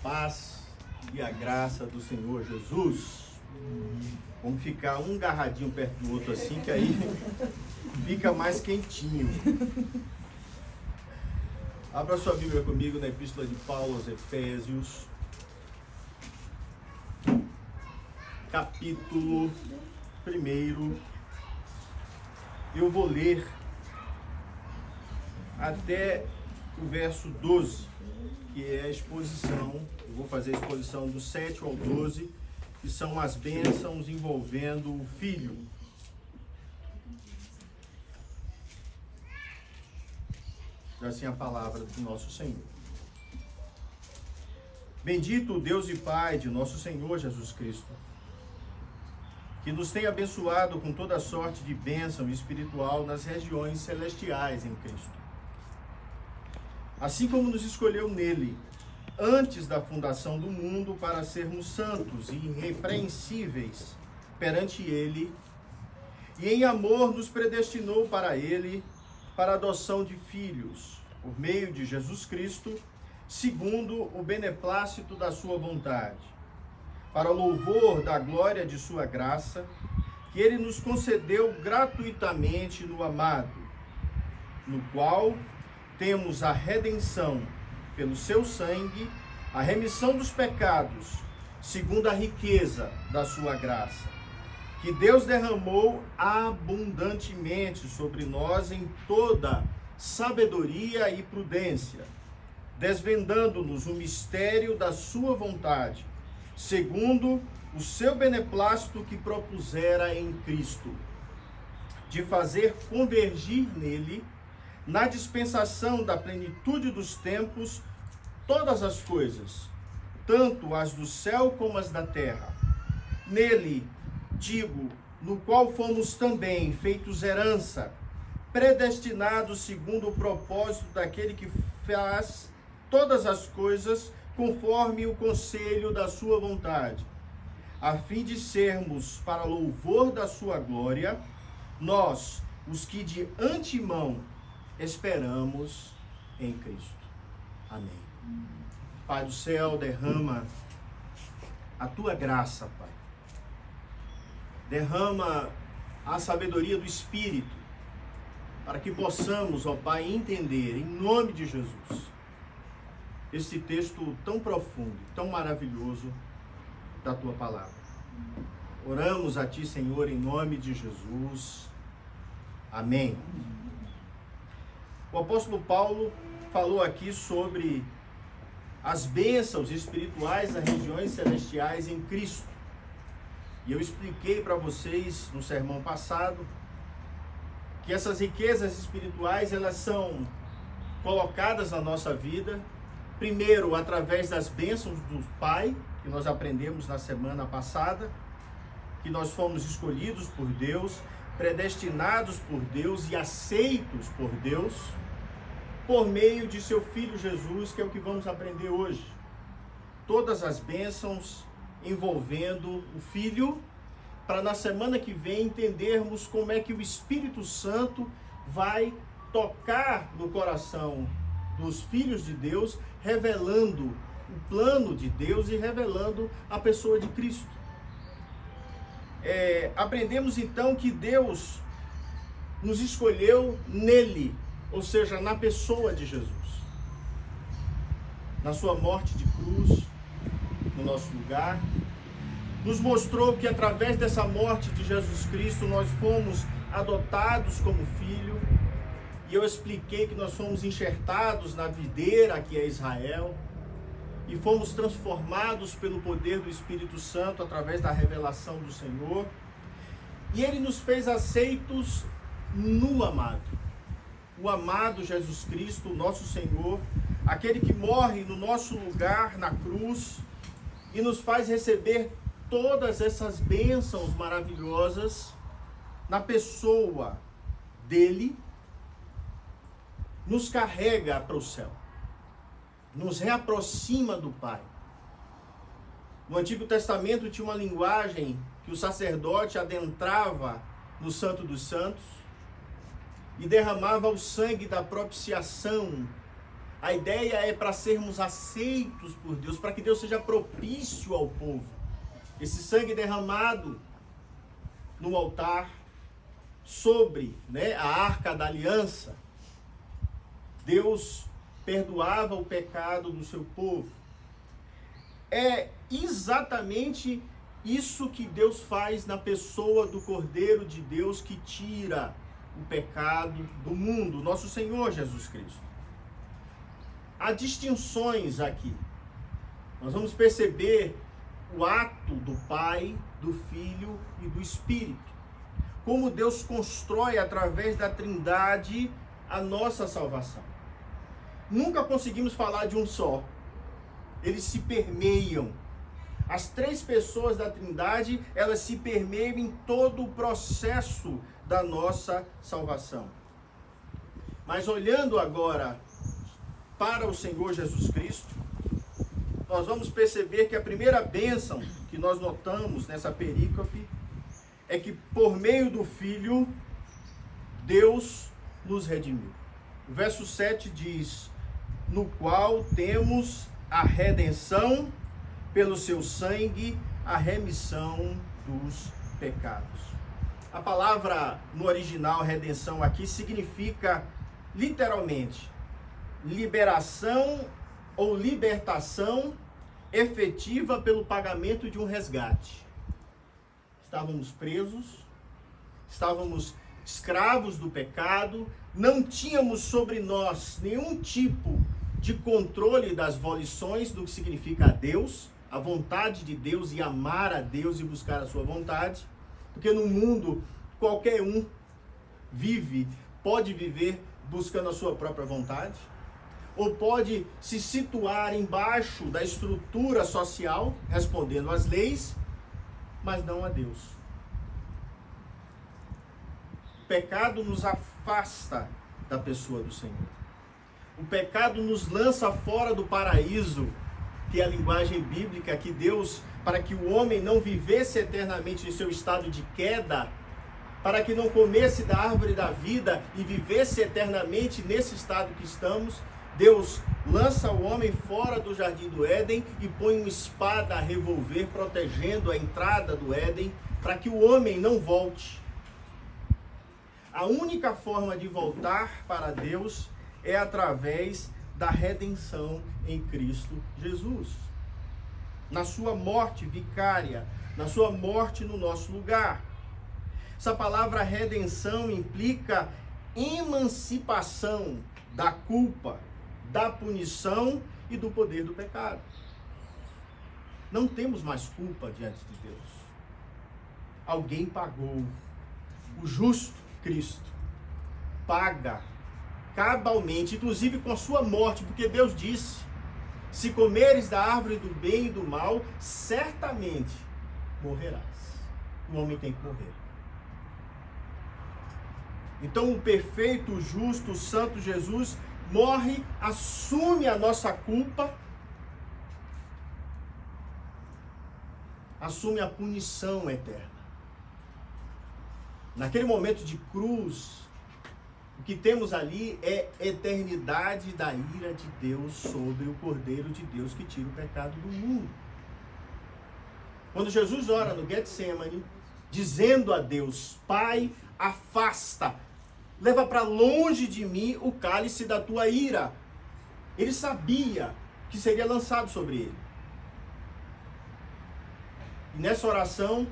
paz e a graça do Senhor Jesus. Vamos ficar um agarradinho perto do outro assim, que aí fica mais quentinho. Abra sua Bíblia comigo na Epístola de Paulo aos Efésios, capítulo 1. Eu vou ler até o verso 12, que é a exposição. Eu vou fazer a exposição do 7 ao 12, que são as bênçãos envolvendo o Filho. Assim a palavra do nosso Senhor. Bendito o Deus e Pai de nosso Senhor Jesus Cristo, que nos tem abençoado com toda sorte de bênção espiritual nas regiões celestiais em Cristo. Assim como nos escolheu nele, antes da fundação do mundo, para sermos santos e irrepreensíveis perante ele, e em amor nos predestinou para ele, para a adoção de filhos, por meio de Jesus Cristo, segundo o beneplácito da sua vontade, para o louvor da glória de sua graça, que ele nos concedeu gratuitamente no amado, no qual temos a redenção pelo seu sangue, a remissão dos pecados, segundo a riqueza da sua graça, que Deus derramou abundantemente sobre nós em toda sabedoria e prudência, desvendando-nos o mistério da sua vontade, segundo o seu beneplácito que propusera em Cristo, de fazer convergir nele, na dispensação da plenitude dos tempos, todas as coisas, tanto as do céu como as da terra. Nele, digo, no qual fomos também feitos herança, predestinados segundo o propósito daquele que faz todas as coisas conforme o conselho da sua vontade, a fim de sermos, para louvor da sua glória, nós, os que de antemão esperamos em Cristo. Amém. Pai do céu, derrama a tua graça, Pai. Derrama a sabedoria do Espírito, para que possamos, ó Pai, entender, em nome de Jesus, esse texto tão profundo, tão maravilhoso da tua palavra. Oramos a ti, Senhor, em nome de Jesus. Amém. O apóstolo Paulo falou aqui sobre as bênçãos espirituais das regiões celestiais em Cristo. E eu expliquei para vocês no sermão passado que essas riquezas espirituais, elas são colocadas na nossa vida, primeiro através das bênçãos do Pai, que nós aprendemos na semana passada, que nós fomos escolhidos por Deus, predestinados por Deus e aceitos por Deus, por meio de seu Filho Jesus, que é o que vamos aprender hoje. Todas as bênçãos envolvendo o Filho, para na semana que vem entendermos como é que o Espírito Santo vai tocar no coração dos filhos de Deus, revelando o plano de Deus e revelando a pessoa de Cristo. Aprendemos então que Deus nos escolheu nele, ou seja, na pessoa de Jesus, na sua morte de cruz, no nosso lugar. Nos mostrou que através dessa morte de Jesus Cristo nós fomos adotados como filho, e eu expliquei que nós fomos enxertados na videira que é Israel, e fomos transformados pelo poder do Espírito Santo através da revelação do Senhor, e ele nos fez aceitos no amado. O amado Jesus Cristo, o nosso Senhor, aquele que morre no nosso lugar na cruz e nos faz receber todas essas bênçãos maravilhosas na pessoa dele, nos carrega para o céu, nos reaproxima do Pai. No Antigo Testamento tinha uma linguagem que o sacerdote adentrava no Santo dos Santos e derramava o sangue da propiciação A ideia é para sermos aceitos por Deus, para que Deus seja propício ao povo. Esse sangue derramado no altar, sobre, a Arca da Aliança, Deus perdoava o pecado do seu povo. É exatamente isso que Deus faz na pessoa do Cordeiro de Deus que tira o pecado do mundo, nosso Senhor Jesus Cristo. Há distinções aqui. Nós vamos perceber o ato do Pai, do Filho e do Espírito. Como Deus constrói através da Trindade a nossa salvação. Nunca conseguimos falar de um só. Eles se permeiam. As três pessoas da Trindade, elas se permeiam em todo o processo da nossa salvação. Mas olhando agora para o Senhor Jesus Cristo, nós vamos perceber que a primeira bênção que nós notamos nessa perícope é que por meio do Filho, Deus nos redimiu. O verso 7 diz: no qual temos a redenção pelo seu sangue, a remissão dos pecados. A palavra no original redenção aqui significa literalmente liberação ou libertação efetiva pelo pagamento de um resgate. Estávamos presos, estávamos escravos do pecado, não tínhamos sobre nós nenhum tipo de controle das volições do que significa Deus, a vontade de Deus e amar a Deus e buscar a sua vontade, porque no mundo qualquer um pode viver buscando a sua própria vontade, ou pode se situar embaixo da estrutura social, respondendo às leis, mas não a Deus. O pecado nos afasta da pessoa do Senhor. O pecado nos lança fora do paraíso, que é a linguagem bíblica que Deus, para que o homem não vivesse eternamente em seu estado de queda, para que não comesse da árvore da vida e vivesse eternamente nesse estado que estamos, Deus lança o homem fora do jardim do Éden e põe uma espada a revolver, protegendo a entrada do Éden, para que o homem não volte. A única forma de voltar para Deus é através da redenção em Cristo Jesus. Na sua morte vicária, na sua morte no nosso lugar. Essa palavra redenção implica emancipação da culpa, da punição e do poder do pecado. Não temos mais culpa diante de Deus. Alguém pagou. O justo Cristo paga cabalmente, inclusive com a sua morte, porque Deus disse: se comeres da árvore do bem e do mal, certamente morrerás. O homem tem que morrer. Então o perfeito, o justo, o santo Jesus morre, assume a nossa culpa, assume a punição eterna. Naquele momento de cruz, o que temos ali é eternidade da ira de Deus sobre o Cordeiro de Deus que tira o pecado do mundo. Quando Jesus ora no Getsemane, dizendo a Deus: Pai, afasta, leva para longe de mim o cálice da tua ira. Ele sabia que seria lançado sobre ele. E nessa oração,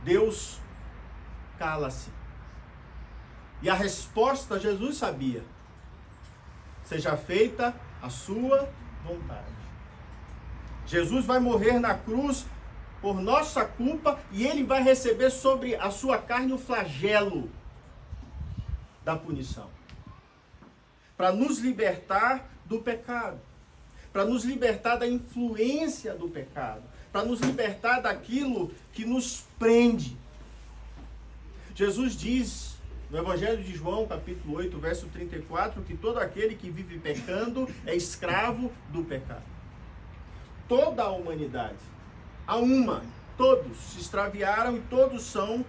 Deus cala-se. E a resposta, Jesus sabia: seja feita a sua vontade. Jesus vai morrer na cruz por nossa culpa e ele vai receber sobre a sua carne o flagelo da punição. Para nos libertar do pecado. Para nos libertar da influência do pecado. Para nos libertar daquilo que nos prende. Jesus diz no Evangelho de João, capítulo 8, verso 34, que todo aquele que vive pecando é escravo do pecado. Toda a humanidade, todos se extraviaram e todos são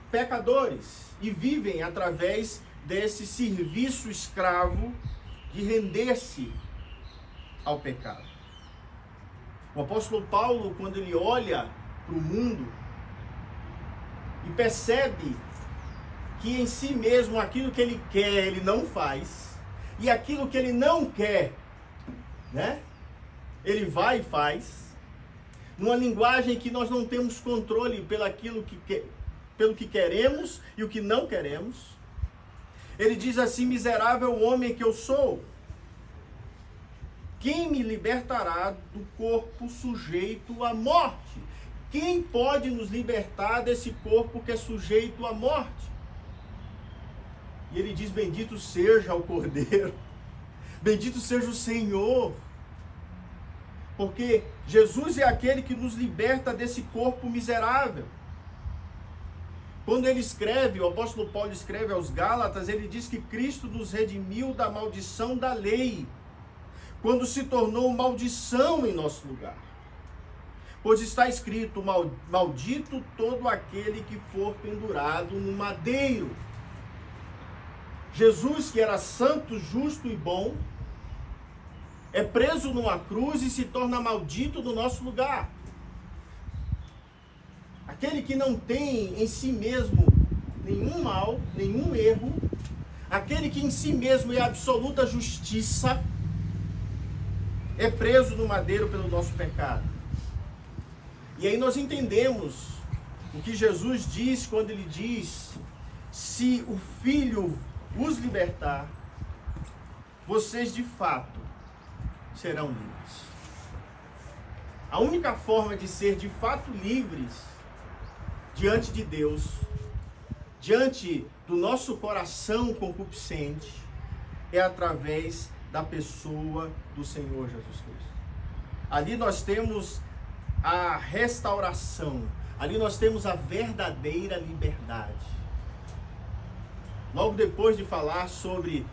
pecadores e vivem através desse serviço escravo de render-se ao pecado. O apóstolo Paulo, quando ele olha para o mundo e percebe que em si mesmo aquilo que ele quer, ele não faz, e aquilo que ele não quer, né, ele vai e faz, numa linguagem que nós não temos controle pelo que queremos e o que não queremos. Ele diz assim: miserável homem que eu sou, quem me libertará do corpo sujeito à morte? Quem pode nos libertar desse corpo que é sujeito à morte? E ele diz: bendito seja o Cordeiro, bendito seja o Senhor, porque Jesus é aquele que nos liberta desse corpo miserável. Quando ele escreve, o apóstolo Paulo escreve aos Gálatas, ele diz que Cristo nos redimiu da maldição da lei, quando se tornou maldição em nosso lugar. Pois está escrito: maldito todo aquele que for pendurado no madeiro. Jesus, que era santo, justo e bom, é preso numa cruz e se torna maldito no nosso lugar. Aquele que não tem em si mesmo nenhum mal, nenhum erro, aquele que em si mesmo é absoluta justiça, é preso no madeiro pelo nosso pecado. E aí nós entendemos o que Jesus diz quando ele diz: se o Filho os libertar, vocês de fato serão livres. A única forma de ser de fato livres diante de Deus, diante do nosso coração concupiscente, é através da pessoa do Senhor Jesus Cristo. Ali nós temos a restauração, ali nós temos a verdadeira liberdade. Logo depois de falar sobre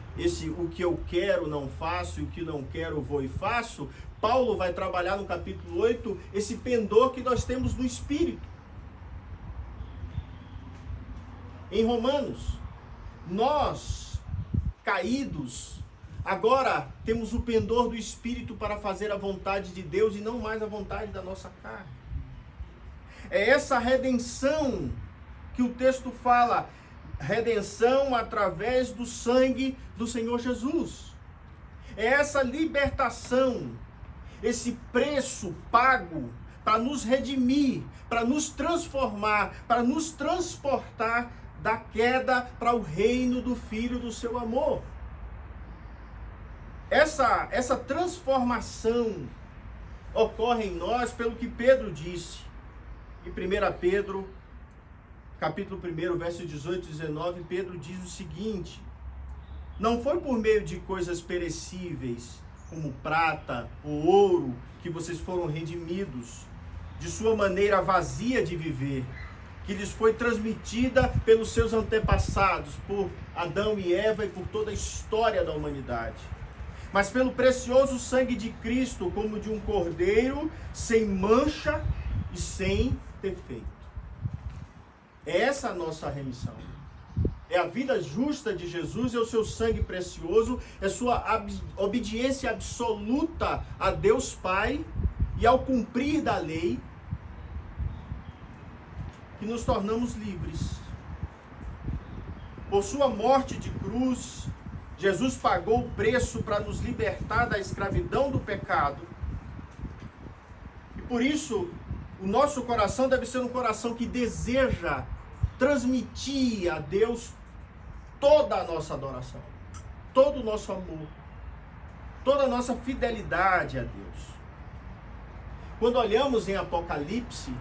o que eu quero não faço e o que não quero vou e faço, Paulo vai trabalhar no capítulo 8 esse pendor que nós temos no Espírito. Em Romanos, nós, caídos, agora temos o pendor do Espírito para fazer a vontade de Deus e não mais a vontade da nossa carne. É essa redenção que o texto fala, redenção através do sangue do Senhor Jesus. É essa libertação, esse preço pago para nos redimir, para nos transformar, para nos transportar da queda para o reino do Filho do seu amor. Essa transformação ocorre em nós pelo que Pedro disse em 1 Pedro, capítulo 1, versos 18 e 19, Pedro diz o seguinte: não foi por meio de coisas perecíveis, como prata ou ouro, que vocês foram redimidos de sua maneira vazia de viver, que lhes foi transmitida pelos seus antepassados, por Adão e Eva e por toda a história da humanidade, mas pelo precioso sangue de Cristo, como de um cordeiro, sem mancha e sem defeito. É essa a nossa remissão. É a vida justa de Jesus, é o seu sangue precioso, é sua obediência absoluta a Deus Pai e ao cumprir da lei, que nos tornamos livres. Por sua morte de cruz, Jesus pagou o preço para nos libertar da escravidão do pecado. E por isso, o nosso coração deve ser um coração que deseja transmitir a Deus toda a nossa adoração, todo o nosso amor, toda a nossa fidelidade a Deus. Quando olhamos em Apocalipse,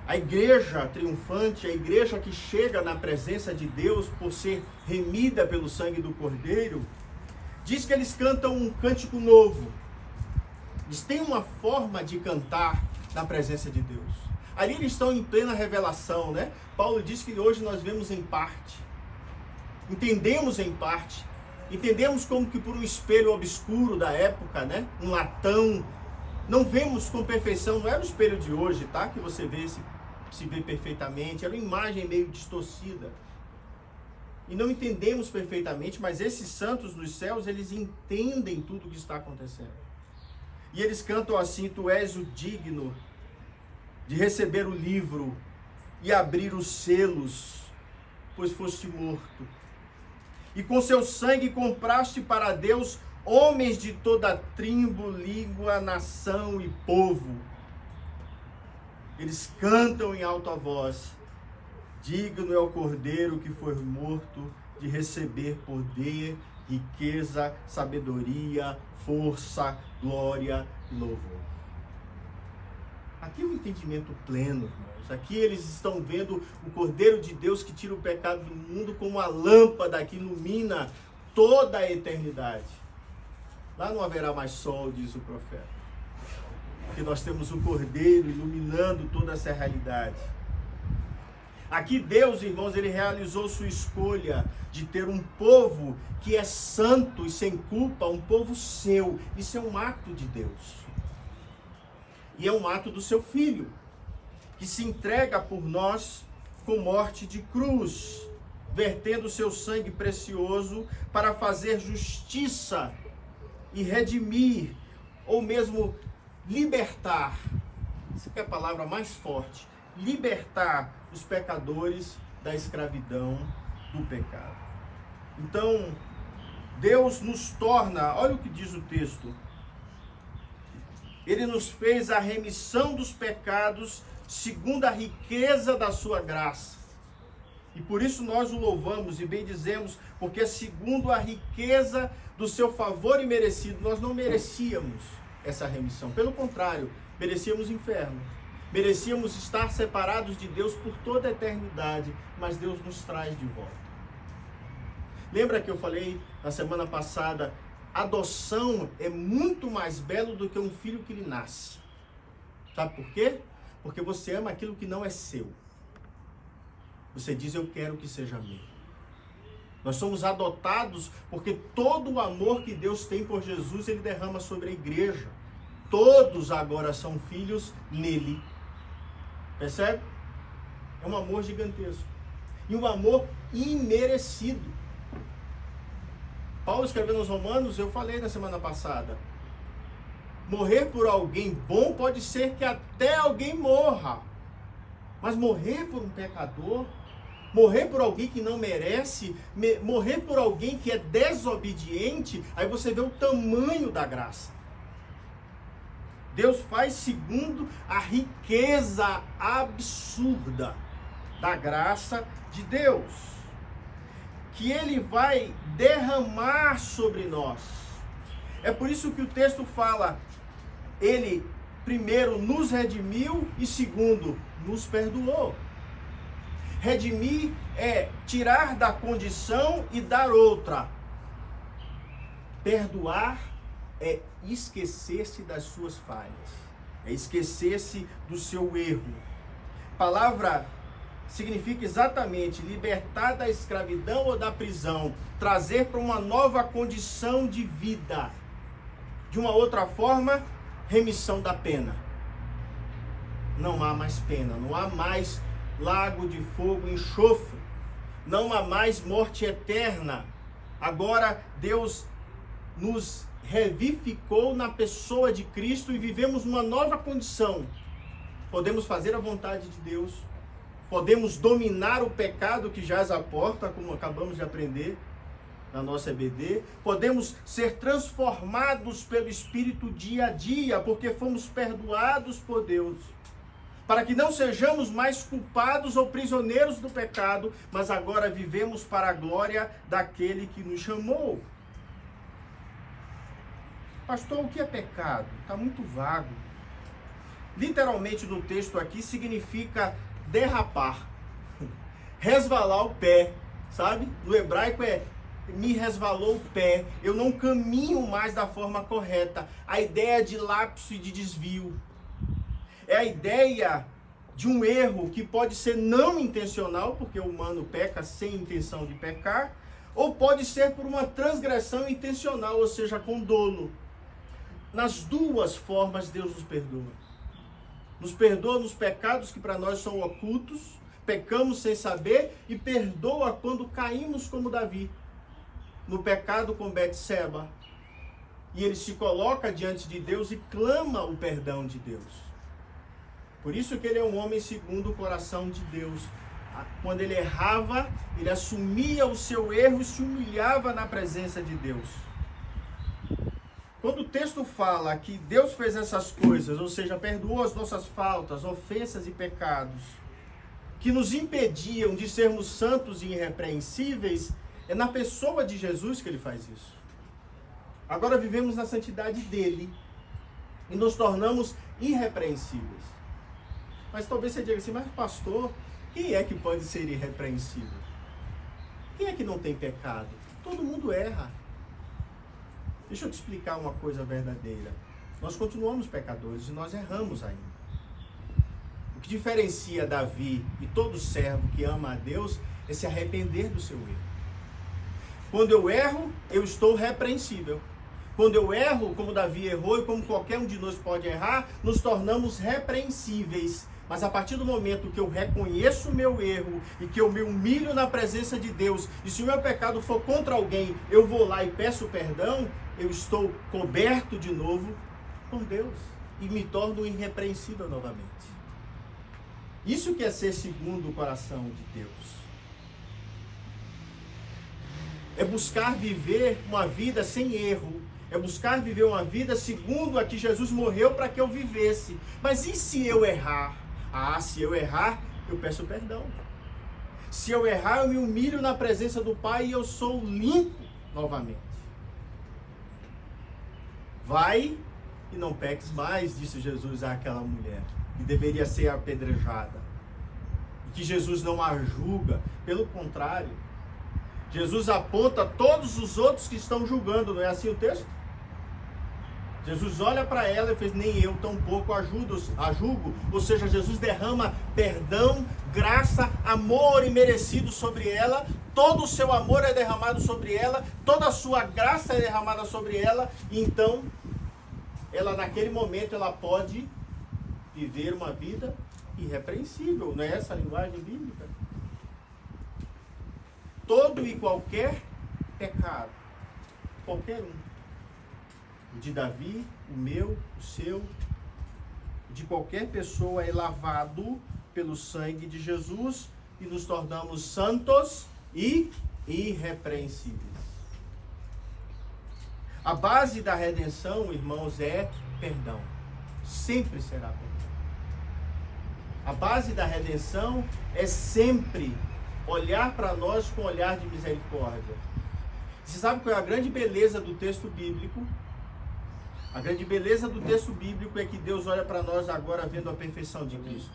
a igreja triunfante, a igreja que chega na presença de Deus por ser remida pelo sangue do Cordeiro, diz que eles cantam um cântico novo. Eles têm uma forma de cantar na presença de Deus. Ali eles estão em plena revelação, né? Paulo diz que hoje nós vemos em parte, entendemos em parte, entendemos como que por um espelho obscuro da época, né? Um latão, não vemos com perfeição, não é o espelho de hoje, tá? Que você vê se vê perfeitamente, era uma imagem meio distorcida. e não entendemos perfeitamente, mas esses santos dos céus, eles entendem tudo o que está acontecendo. E eles cantam assim: tu és o digno de receber o livro e abrir os selos, pois foste morto. E com seu sangue compraste para Deus homens de toda tribo, língua, nação e povo. Eles cantam em alta voz: digno é o Cordeiro que foi morto de receber poder, riqueza, sabedoria, força, glória e louvor. Aqui é um entendimento pleno, irmãos. Aqui eles estão vendo o Cordeiro de Deus que tira o pecado do mundo como a lâmpada que ilumina toda a eternidade. Lá não haverá mais sol, diz o profeta. Porque nós temos o Cordeiro iluminando toda essa realidade. Aqui Deus, irmãos, ele realizou sua escolha de ter um povo que é santo e sem culpa, um povo seu. Isso é um ato de Deus. E é um ato do seu Filho, que se entrega por nós com morte de cruz, vertendo seu sangue precioso para fazer justiça e redimir, ou mesmo libertar. Essa é a palavra mais forte. Libertar os pecadores da escravidão do pecado. Então, Deus nos torna, olha o que diz o texto: Ele nos fez a remissão dos pecados segundo a riqueza da sua graça. E por isso nós o louvamos e bendizemos, porque segundo a riqueza do seu favor imerecido, nós não merecíamos essa remissão. Pelo contrário, merecíamos inferno. Merecíamos estar separados de Deus por toda a eternidade, mas Deus nos traz de volta. Lembra que eu falei na semana passada: adoção é muito mais belo do que um filho que lhe nasce. Sabe por quê? Porque você ama aquilo que não é seu. Você diz: eu quero que seja meu. Nós somos adotados porque todo o amor que Deus tem por Jesus, Ele derrama sobre a igreja. Todos agora são filhos nele. Percebe? É um amor gigantesco. E um amor imerecido. Paulo escrevendo aos Romanos, eu falei na semana passada: morrer por alguém bom pode ser que até alguém morra. Mas morrer por um pecador, morrer por alguém que não merece, morrer por alguém que é desobediente, aí você vê o tamanho da graça. Deus faz segundo a riqueza absurda da graça de Deus, que Ele vai derramar sobre nós. É por isso que o texto fala: Ele primeiro nos redimiu e segundo nos perdoou. Redimir é tirar da condição e dar outra. Perdoar é esquecer-se das suas falhas, é esquecer-se do seu erro. A palavra significa exatamente libertar da escravidão ou da prisão, trazer para uma nova condição de vida. De uma outra forma, remissão da pena. Não há mais pena, não há mais lago de fogo e enxofre, não há mais morte eterna. Agora Deus nos revivificou na pessoa de Cristo e vivemos uma nova condição. Podemos fazer a vontade de Deus, podemos dominar o pecado que jaz à porta, como acabamos de aprender na nossa EBD, podemos ser transformados pelo Espírito dia a dia, porque fomos perdoados por Deus, para que não sejamos mais culpados ou prisioneiros do pecado, mas agora vivemos para a glória daquele que nos chamou. Pastor, o que é pecado? Está muito vago. Literalmente no texto aqui significa derrapar, resvalar o pé, sabe? No hebraico é me resvalou o pé, eu não caminho mais da forma correta. A ideia de lapso e de desvio. É a ideia de um erro que pode ser não intencional, porque o humano peca sem intenção de pecar, ou pode ser por uma transgressão intencional, ou seja, com dolo. Nas duas formas Deus nos perdoa. Nos perdoa nos pecados que para nós são ocultos, pecamos sem saber e perdoa quando caímos como Davi, no pecado com Betseba. E ele se coloca diante de Deus e clama o perdão de Deus. Por isso que ele é um homem segundo o coração de Deus. Quando ele errava, ele assumia o seu erro e se humilhava na presença de Deus. Quando o texto fala que Deus fez essas coisas, ou seja, perdoou as nossas faltas, ofensas e pecados, que nos impediam de sermos santos e irrepreensíveis, é na pessoa de Jesus que ele faz isso. Agora vivemos na santidade dele e nos tornamos irrepreensíveis. Mas talvez você diga assim, mas pastor, quem é que pode ser irrepreensível? Quem é que não tem pecado? Todo mundo erra. Deixa eu te explicar uma coisa verdadeira. Nós continuamos pecadores e nós erramos ainda. O que diferencia Davi e todo servo que ama a Deus é se arrepender do seu erro. Quando eu erro, eu estou repreensível. Quando eu erro, como Davi errou e como qualquer um de nós pode errar, nos tornamos repreensíveis. Mas a partir do momento que eu reconheço o meu erro e que eu me humilho na presença de Deus, e se o meu pecado for contra alguém, eu vou lá e peço perdão, eu estou coberto de novo por Deus e me torno irrepreensível novamente. Isso que é ser segundo o coração de Deus. É buscar viver uma vida sem erro. É buscar viver uma vida segundo a que Jesus morreu para que eu vivesse. Mas e se eu errar? Se eu errar, eu peço perdão. Se eu errar, eu me humilho na presença do Pai e eu sou limpo novamente. Vai e não peques mais, disse Jesus àquela mulher, que deveria ser apedrejada. E que Jesus não a julga, pelo contrário. Jesus aponta todos os outros que estão julgando, não é assim o texto? Jesus olha para ela e fez, nem eu tampouco a julgo. Ou seja, Jesus derrama perdão, graça, amor imerecido sobre ela. Todo o seu amor é derramado sobre ela. Toda a sua graça é derramada sobre ela. E então, ela naquele momento, ela pode viver uma vida irrepreensível. Não é essa a linguagem bíblica? Todo e qualquer pecado, qualquer um, o de Davi, o meu, o seu, o de qualquer pessoa é lavado pelo sangue de Jesus e nos tornamos santos e irrepreensíveis. A base da redenção, irmãos, é perdão. Sempre será perdão. A base da redenção é sempre olhar para nós com olhar de misericórdia. Você sabe qual é a grande beleza do texto bíblico? A grande beleza do texto bíblico é que Deus olha para nós agora vendo a perfeição de Cristo.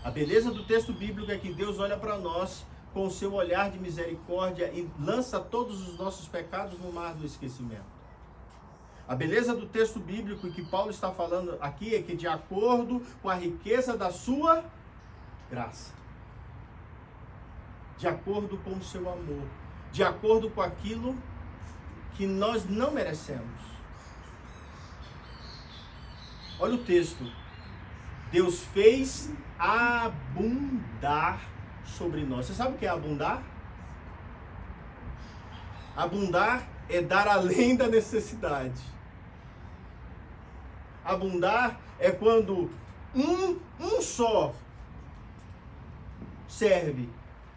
A beleza do texto bíblico é que Deus olha para nós com o seu olhar de misericórdia e lança todos os nossos pecados no mar do esquecimento. A beleza do texto bíblico que Paulo está falando aqui é que de acordo com a riqueza da sua graça, de acordo com o seu amor, de acordo com aquilo que nós não merecemos. Olha o texto. Deus fez abundar sobre nós. Você sabe o que é abundar? Abundar é dar além da necessidade. Abundar é quando um só serve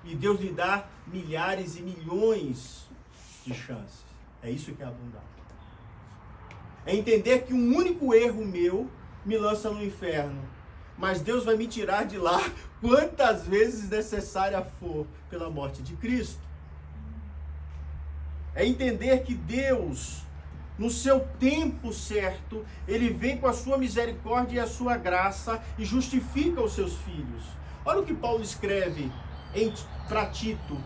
e Deus lhe dá milhares e milhões de chances. É isso que é abundar. É entender que um único erro meu me lança no inferno, mas Deus vai me tirar de lá quantas vezes necessária for pela morte de Cristo. É entender que Deus, no seu tempo certo, Ele vem com a sua misericórdia e a sua graça e justifica os seus filhos. Olha o que Paulo escreve para Tito.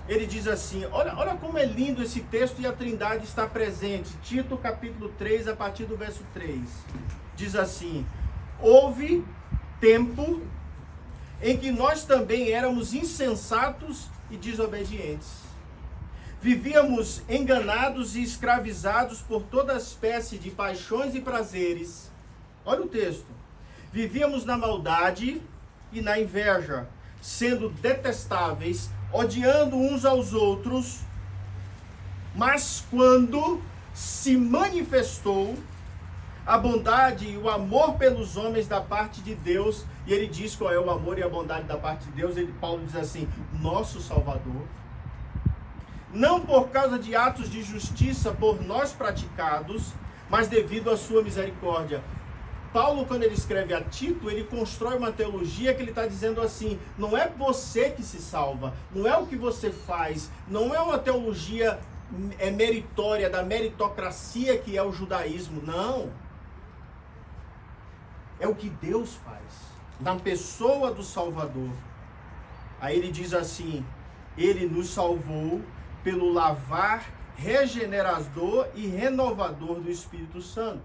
Ele diz assim, olha como é lindo esse texto e a Trindade está presente. Tito capítulo 3, a partir do verso 3. Diz assim, houve tempo em que nós também éramos insensatos e desobedientes. Vivíamos enganados e escravizados por toda espécie de paixões e prazeres. Olha o texto. Vivíamos na maldade e na inveja, sendo detestáveis, odiando uns aos outros. Mas quando se manifestou a bondade e o amor pelos homens da parte de Deus, e ele diz qual é o amor e a bondade da parte de Deus, Paulo diz assim, nosso Salvador, não por causa de atos de justiça por nós praticados, mas devido à sua misericórdia. Paulo, quando ele escreve a Tito, ele constrói uma teologia que ele está dizendo assim, não é você que se salva, não é o que você faz, não é uma teologia meritória, da meritocracia que é o judaísmo, não. É o que Deus faz, na pessoa do Salvador. Aí ele diz assim, ele nos salvou pelo lavar regenerador e renovador do Espírito Santo,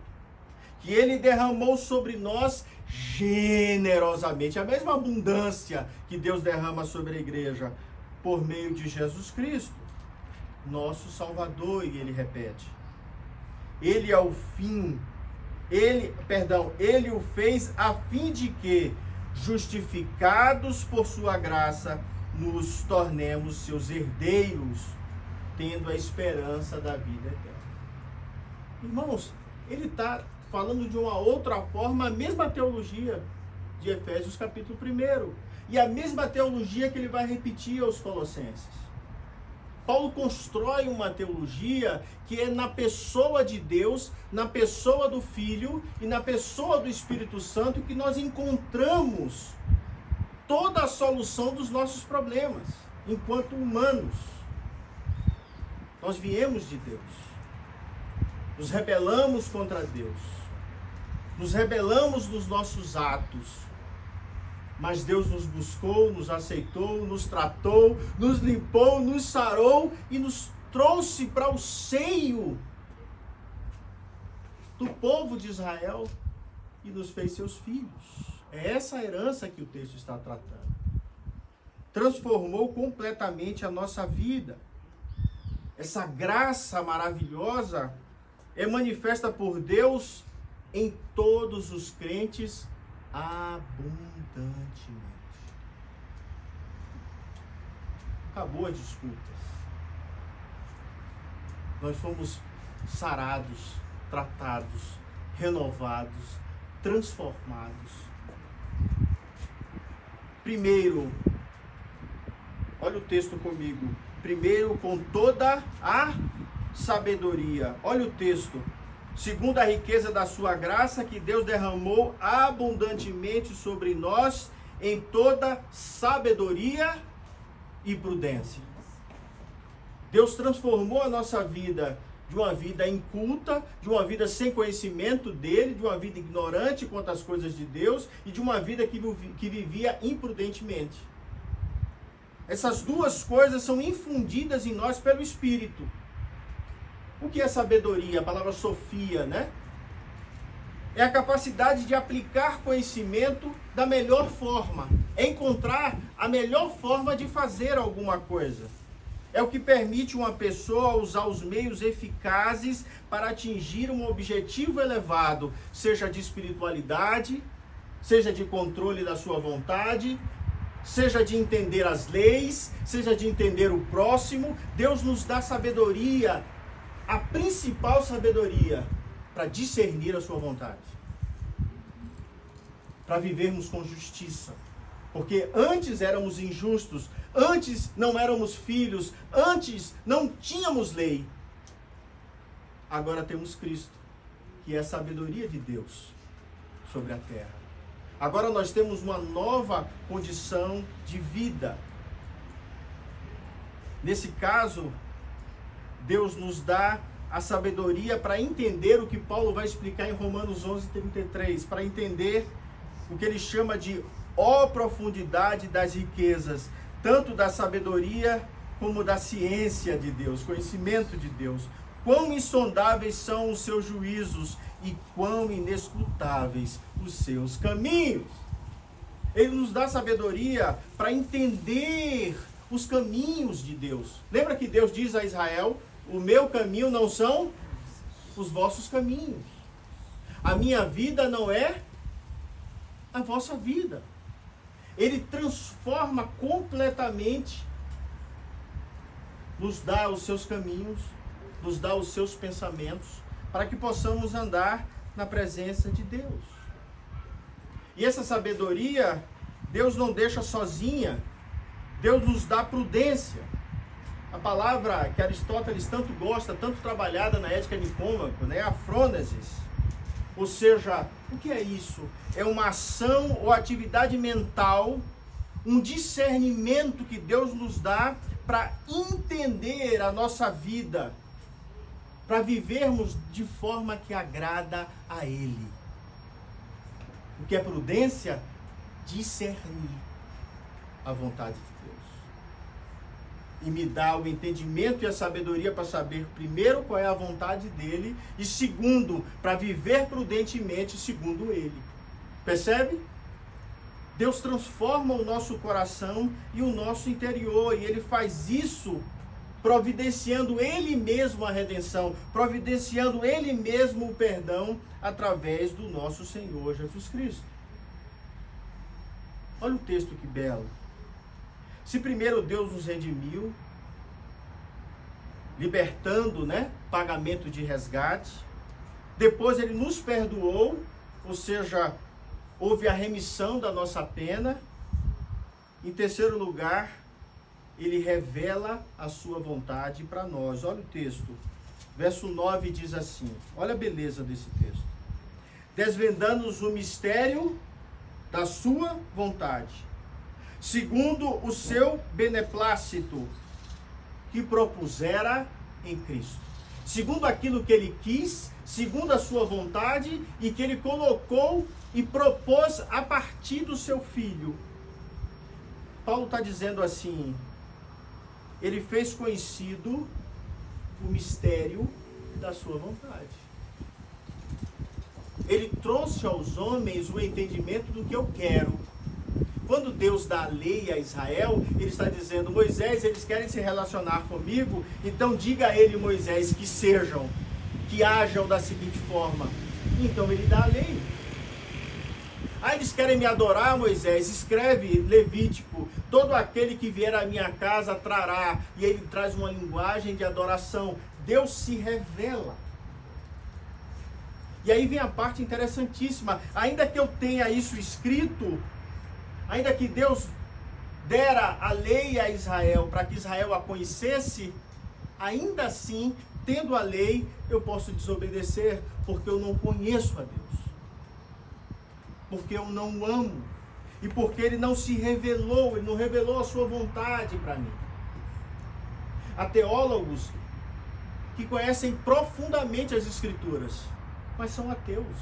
que ele derramou sobre nós generosamente, a mesma abundância que Deus derrama sobre a igreja, por meio de Jesus Cristo, nosso Salvador. E ele repete, ele é o fim, ele o fez a fim de que, justificados por sua graça, nos tornemos seus herdeiros, tendo a esperança da vida eterna. Irmãos, ele está falando de uma outra forma, a mesma teologia de Efésios capítulo 1, e a mesma teologia que ele vai repetir aos Colossenses. Paulo constrói uma teologia que é na pessoa de Deus, na pessoa do Filho e na pessoa do Espírito Santo que nós encontramos toda a solução dos nossos problemas, enquanto humanos. Nós viemos de Deus, nos rebelamos contra Deus, nos rebelamos nos nossos atos, mas Deus nos buscou, nos aceitou, nos tratou, nos limpou, nos sarou e nos trouxe para o seio do povo de Israel e nos fez seus filhos. É essa a herança que o texto está tratando. Transformou completamente a nossa vida. Essa graça maravilhosa é manifesta por Deus em todos os crentes abundantemente. Acabou as desculpas. Nós fomos sarados, tratados, renovados, transformados. Primeiro, olha o texto comigo. Primeiro, com toda a sabedoria. Olha o texto. Segundo a riqueza da sua graça, que Deus derramou abundantemente sobre nós em toda sabedoria e prudência. Deus transformou a nossa vida de uma vida inculta, de uma vida sem conhecimento dele, de uma vida ignorante quanto às coisas de Deus e de uma vida que vivia imprudentemente. Essas duas coisas são infundidas em nós pelo Espírito. O que é sabedoria? A palavra sofia, né? É a capacidade de aplicar conhecimento da melhor forma. É encontrar a melhor forma de fazer alguma coisa. É o que permite uma pessoa usar os meios eficazes para atingir um objetivo elevado, seja de espiritualidade, seja de controle da sua vontade, seja de entender as leis, seja de entender o próximo. Deus nos dá sabedoria, a principal sabedoria, para discernir a sua vontade, para vivermos com justiça. Porque antes éramos injustos, antes não éramos filhos, antes não tínhamos lei. Agora temos Cristo, que é a sabedoria de Deus sobre a terra. Agora nós temos uma nova condição de vida. Nesse caso, Deus nos dá a sabedoria para entender o que Paulo vai explicar em Romanos 11:33, para entender o que ele chama de profundidade das riquezas, tanto da sabedoria como da ciência de Deus, conhecimento de Deus. Quão insondáveis são os seus juízos e quão inescrutáveis os seus caminhos. Ele nos dá sabedoria para entender os caminhos de Deus. Lembra que Deus diz a Israel: o meu caminho não são os vossos caminhos. A minha vida não é a vossa vida. Ele transforma completamente, nos dá os seus caminhos, nos dá os seus pensamentos, para que possamos andar na presença de Deus. E essa sabedoria, Deus não deixa sozinha, Deus nos dá prudência. A palavra que Aristóteles tanto gosta, tanto trabalhada na Ética Nicômaco, né? A frônesis. Ou seja, o que é isso? É uma ação ou atividade mental, um discernimento que Deus nos dá para entender a nossa vida, para vivermos de forma que agrada a Ele. O que é prudência? Discernir a vontade de Deus. E me dá o entendimento e a sabedoria para saber, primeiro, qual é a vontade dEle, e segundo, para viver prudentemente segundo Ele. Percebe? Deus transforma o nosso coração e o nosso interior, e Ele faz isso providenciando Ele mesmo a redenção, providenciando Ele mesmo o perdão através do nosso Senhor Jesus Cristo. Olha o texto que belo. Se primeiro Deus nos redimiu, libertando, pagamento de resgate, depois Ele nos perdoou, ou seja, houve a remissão da nossa pena. Em terceiro lugar, Ele revela a sua vontade para nós. Olha o texto. Verso 9 diz assim, olha a beleza desse texto. Desvendando-nos o mistério da sua vontade, segundo o seu beneplácito, que propusera em Cristo. Segundo aquilo que Ele quis, segundo a sua vontade, e que Ele colocou e propôs a partir do seu Filho. Paulo está dizendo assim, Ele fez conhecido o mistério da sua vontade. Ele trouxe aos homens o entendimento do que eu quero. Quando Deus dá a lei a Israel, Ele está dizendo, Moisés, eles querem se relacionar comigo, então diga a ele, Moisés, que sejam, que hajam da seguinte forma. Então Ele dá a lei. Ah, eles querem me adorar, Moisés, escreve Levítico, todo aquele que vier à minha casa trará, e ele traz uma linguagem de adoração. Deus se revela. E aí vem a parte interessantíssima, ainda que eu tenha isso escrito, ainda que Deus dera a lei a Israel para que Israel a conhecesse, ainda assim, tendo a lei, eu posso desobedecer, porque eu não conheço a Deus. Porque eu não o amo. E porque Ele não se revelou, Ele não revelou a sua vontade para mim. Há teólogos que conhecem profundamente as Escrituras, mas são ateus.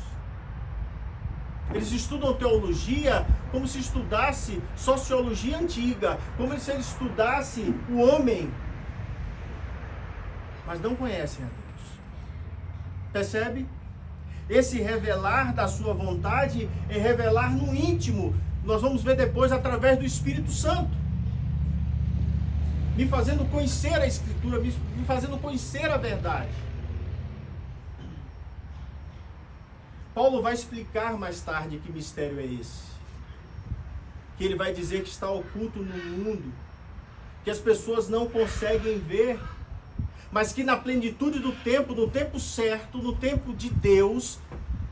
Eles estudam teologia como se estudasse sociologia antiga, como se eles estudassem o homem, mas não conhecem a Deus. Percebe? Esse revelar da sua vontade é revelar no íntimo. Nós vamos ver depois através do Espírito Santo. Me fazendo conhecer a Escritura, me fazendo conhecer a verdade. Paulo vai explicar mais tarde que mistério é esse. Que ele vai dizer que está oculto no mundo, que as pessoas não conseguem ver, mas que na plenitude do tempo, no tempo certo, no tempo de Deus,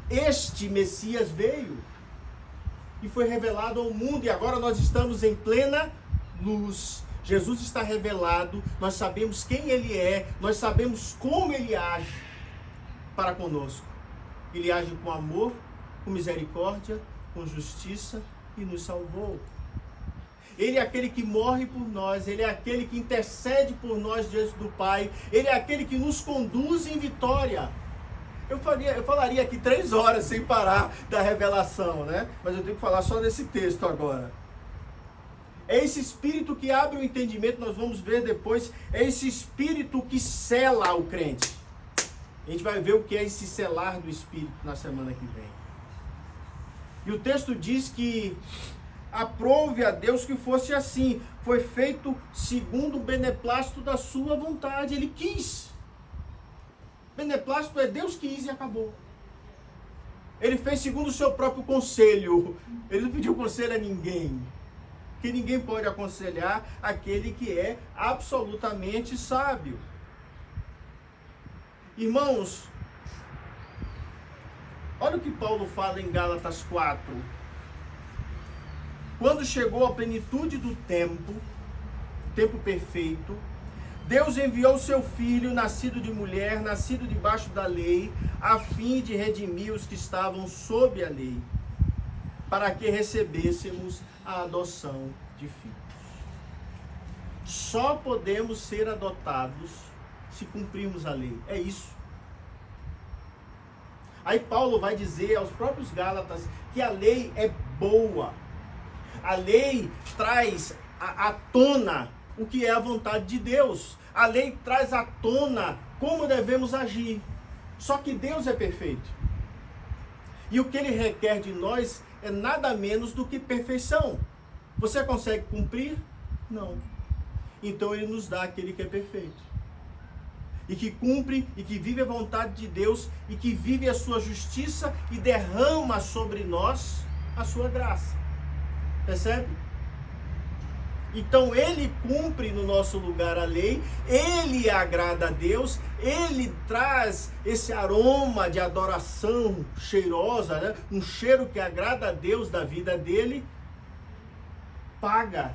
este Messias veio e foi revelado ao mundo, e agora nós estamos em plena luz. Jesus está revelado, nós sabemos quem Ele é, nós sabemos como Ele age para conosco. Ele age com amor, com misericórdia, com justiça e nos salvou. Ele é aquele que morre por nós, Ele é aquele que intercede por nós diante do Pai, Ele é aquele que nos conduz em vitória. Eu falaria aqui 3 horas sem parar da revelação, mas eu tenho que falar só desse texto agora. É esse Espírito que abre o entendimento, nós vamos ver depois, é esse Espírito que sela o crente. A gente vai ver o que é esse selar do Espírito na semana que vem. E o texto diz que aprove a Deus que fosse assim. Foi feito segundo o beneplácito da sua vontade. Ele quis. Beneplácito é Deus quis e acabou. Ele fez segundo o seu próprio conselho. Ele não pediu conselho a ninguém. Que ninguém pode aconselhar aquele que é absolutamente sábio. Irmãos, olha o que Paulo fala em Gálatas 4. Quando chegou a plenitude do tempo perfeito, Deus enviou seu Filho, nascido de mulher, nascido debaixo da lei, a fim de redimir os que estavam sob a lei, para que recebêssemos a adoção de filhos. Só podemos ser adotados se cumprirmos a lei. É isso. Aí Paulo vai dizer aos próprios Gálatas que a lei é boa. A lei traz à tona o que é a vontade de Deus. A lei traz à tona como devemos agir. Só que Deus é perfeito. E o que Ele requer de nós é nada menos do que perfeição. Você consegue cumprir? Não. Então Ele nos dá aquele que é perfeito. E que cumpre, e que vive a vontade de Deus, e que vive a sua justiça e derrama sobre nós a sua graça. Percebe? Então Ele cumpre no nosso lugar a lei, Ele agrada a Deus, Ele traz esse aroma de adoração cheirosa, né? Um cheiro que agrada a Deus da vida dele, paga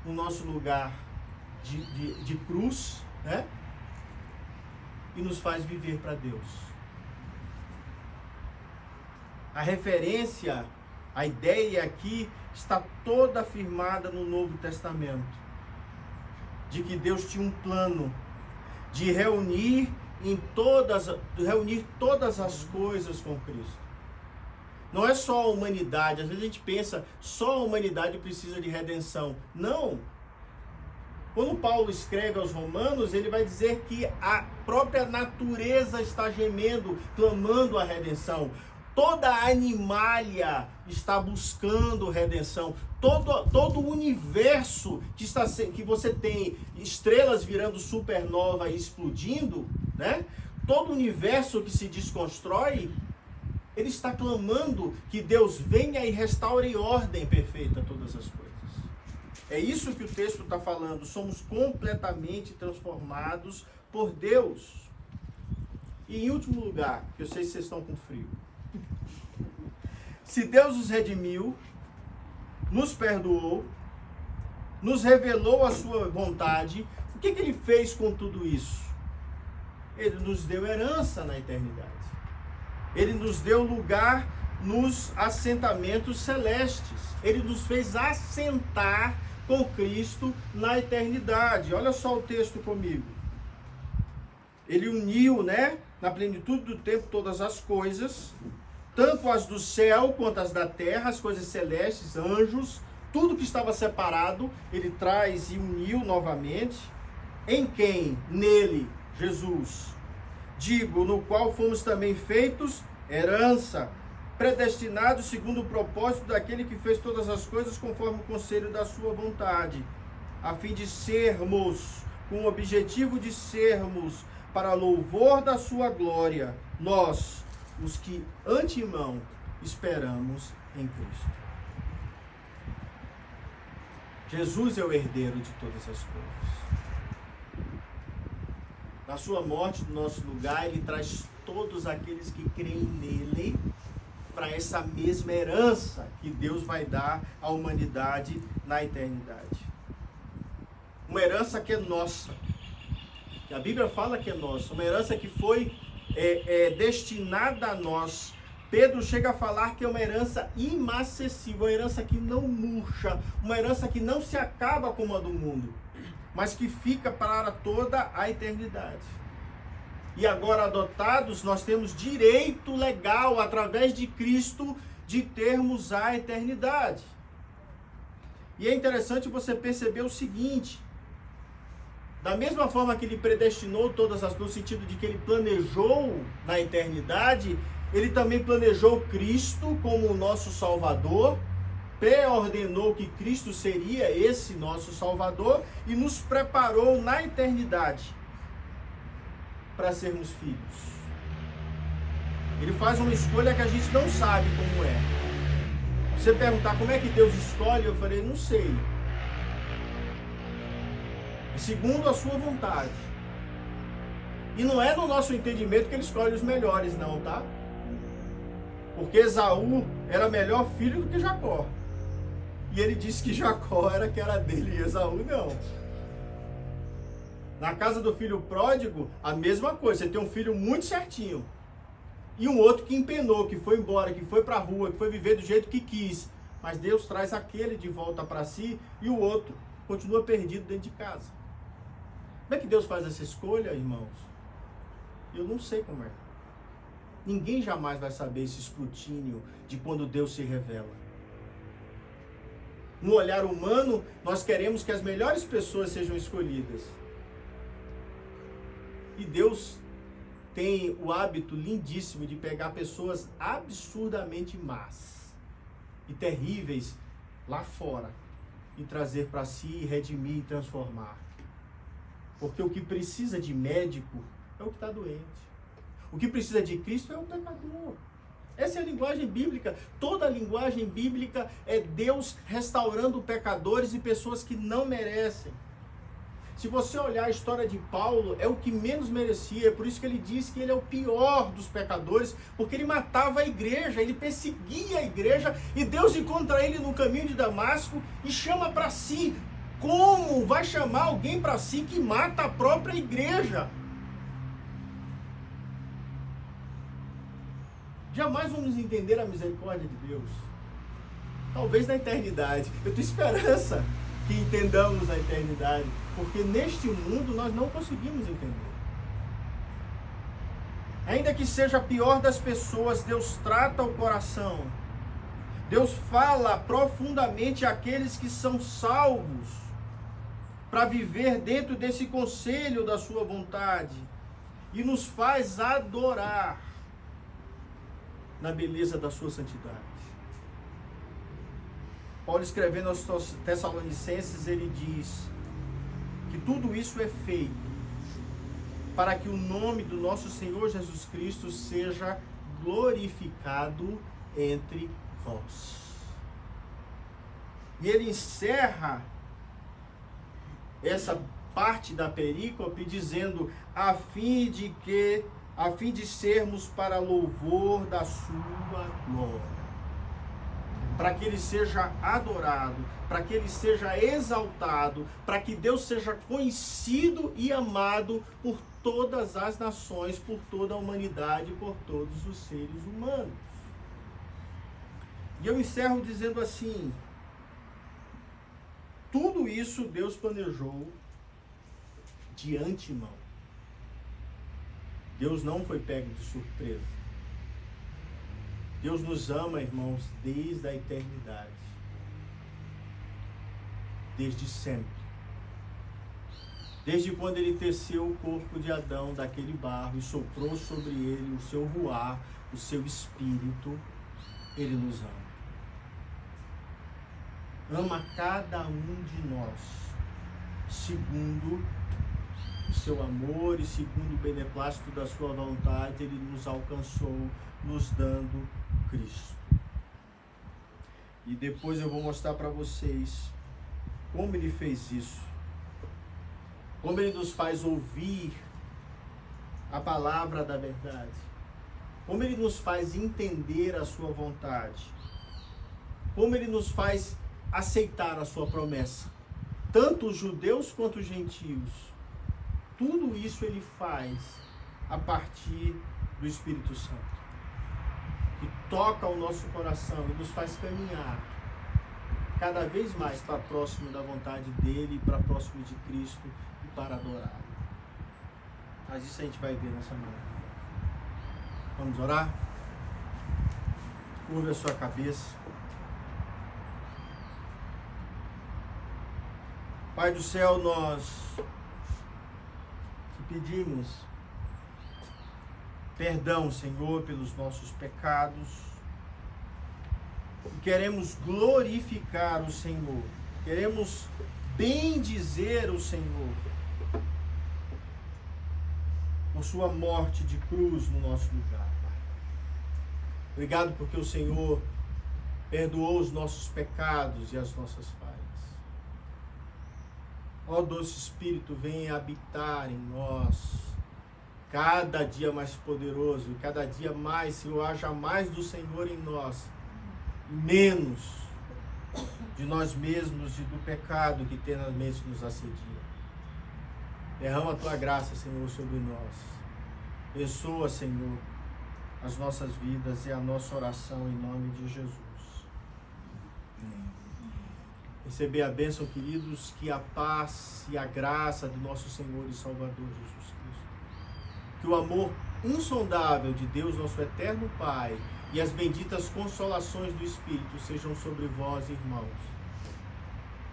no nosso lugar de cruz, né? E nos faz viver para Deus. A referência, a ideia aqui está toda afirmada no Novo Testamento, de que Deus tinha um plano de reunir todas as coisas com Cristo. Não é só a humanidade. Às vezes a gente pensa, só a humanidade precisa de redenção. Não. Quando Paulo escreve aos Romanos, ele vai dizer que a própria natureza está gemendo, clamando a redenção. Toda a animalia está buscando redenção. Todo o universo que você tem estrelas virando supernova e explodindo, né? Todo o universo que se desconstrói, ele está clamando que Deus venha e restaure ordem perfeita a todas as coisas. É isso que o texto está falando. Somos completamente transformados por Deus. E em último lugar, que eu sei que vocês estão com frio. Se Deus os redimiu, nos perdoou, nos revelou a sua vontade, o que Ele fez com tudo isso? Ele nos deu herança na eternidade. Ele nos deu lugar nos assentamentos celestes. Ele nos fez assentar com Cristo na eternidade. Olha só o texto comigo. Ele uniu, né, na plenitude do tempo todas as coisas, tanto as do céu quanto as da terra, as coisas celestes, anjos, tudo que estava separado, Ele traz e uniu novamente. Em quem? Nele, Jesus. Digo, no qual fomos também feitos herança, predestinados segundo o propósito daquele que fez todas as coisas conforme o conselho da sua vontade, a fim de sermos, com o objetivo de sermos, para louvor da sua glória, nós, os que antemão esperamos em Cristo. Jesus é o herdeiro de todas as coisas. Na sua morte, no nosso lugar, Ele traz todos aqueles que creem nele para essa mesma herança que Deus vai dar à humanidade na eternidade. Uma herança que é nossa, que a Bíblia fala que é nossa, uma herança que foi destinada a nós. Pedro chega a falar que é uma herança inacessível, uma herança que não murcha, uma herança que não se acaba como a do mundo, mas que fica para toda a eternidade. E agora, adotados, nós temos direito legal, através de Cristo, de termos a eternidade. E é interessante você perceber o seguinte: da mesma forma que Ele predestinou todas as coisas, no sentido de que Ele planejou na eternidade, Ele também planejou Cristo como o nosso Salvador, pré-ordenou que Cristo seria esse nosso Salvador e nos preparou na eternidade para sermos filhos. Ele faz uma escolha que a gente não sabe como é. Você perguntar como é que Deus escolhe, eu falei, não sei. Segundo a sua vontade. E não é no nosso entendimento que ele escolhe os melhores, não, tá? Porque Esaú era melhor filho do que Jacó. E ele disse que Jacó era que era dele e Esaú não. Na casa do filho pródigo, a mesma coisa. Você tem um filho muito certinho. E um outro que empenou, que foi embora, que foi para a rua, que foi viver do jeito que quis. Mas Deus traz aquele de volta para si e o outro continua perdido dentro de casa. Como é que Deus faz essa escolha, irmãos? Eu não sei como é. Ninguém jamais vai saber esse escrutínio de quando Deus se revela. No olhar humano, nós queremos que as melhores pessoas sejam escolhidas. E Deus tem o hábito lindíssimo de pegar pessoas absurdamente más e terríveis lá fora e trazer para si, redimir e transformar. Porque o que precisa de médico é o que está doente. O que precisa de Cristo é o pecador. Essa é a linguagem bíblica. Toda a linguagem bíblica é Deus restaurando pecadores e pessoas que não merecem. Se você olhar a história de Paulo, é o que menos merecia. É por isso que ele diz que ele é o pior dos pecadores, porque ele matava a igreja, ele perseguia a igreja, e Deus encontra ele no caminho de Damasco e chama para si. Como vai chamar alguém para si que mata a própria igreja? Jamais vamos entender a misericórdia de Deus. Talvez na eternidade. Eu tenho esperança que entendamos a eternidade, porque neste mundo nós não conseguimos entender. Ainda que seja a pior das pessoas, Deus trata o coração. Deus fala profundamente àqueles que são salvos, para viver dentro desse conselho da sua vontade, e nos faz adorar na beleza da sua santidade. Paulo, escrevendo aos Tessalonicenses, ele diz que tudo isso é feito para que o nome do nosso Senhor Jesus Cristo seja glorificado entre vós. E ele encerra essa parte da perícope dizendo a fim de sermos para louvor da sua glória. Para que ele seja adorado, para que ele seja exaltado, para que Deus seja conhecido e amado por todas as nações, por toda a humanidade, por todos os seres humanos. E eu encerro dizendo assim: tudo isso Deus planejou de antemão. Deus não foi pego de surpresa. Deus nos ama, irmãos, desde a eternidade. Desde sempre. Desde quando ele teceu o corpo de Adão daquele barro e soprou sobre ele o seu ruar, o seu espírito, ele nos ama. Ama cada um de nós, segundo o seu amor e segundo o beneplácito da sua vontade, ele nos alcançou, nos dando Cristo. E depois eu vou mostrar para vocês como ele fez isso, como ele nos faz ouvir a palavra da verdade, como ele nos faz entender a sua vontade, como ele nos faz aceitar a sua promessa, tanto os judeus quanto os gentios. Tudo isso ele faz a partir do Espírito Santo, que toca o nosso coração e nos faz caminhar cada vez mais para próximo da vontade dele, para próximo de Cristo e para adorar. Mas isso a gente vai ver nessa manhã. Vamos orar? Curva a sua cabeça. Pai do céu, nós te pedimos perdão, Senhor, pelos nossos pecados. E queremos glorificar o Senhor. Queremos bendizer o Senhor por sua morte de cruz no nosso lugar, Pai. Obrigado porque o Senhor perdoou os nossos pecados e as nossas falhas. Ó doce Espírito, venha habitar em nós, cada dia mais poderoso, cada dia mais, Senhor, haja mais do Senhor em nós, menos de nós mesmos e do pecado que tenazmente nos assedia. Derrama a Tua graça, Senhor, sobre nós. Abençoa, Senhor, as nossas vidas e a nossa oração em nome de Jesus. Receber a bênção, queridos, que a paz e a graça do nosso Senhor e Salvador Jesus Cristo, que o amor insondável de Deus, nosso eterno Pai, e as benditas consolações do Espírito sejam sobre vós, irmãos.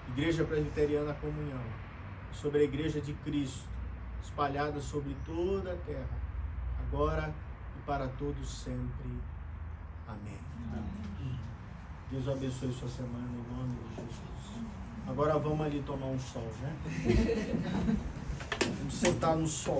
Igreja Presbiteriana Comunhão, sobre a Igreja de Cristo, espalhada sobre toda a terra, agora e para todos sempre. Amém. Amém. Deus abençoe sua semana em nome de Jesus. Agora vamos ali tomar um sol, né? Vamos sentar no sol.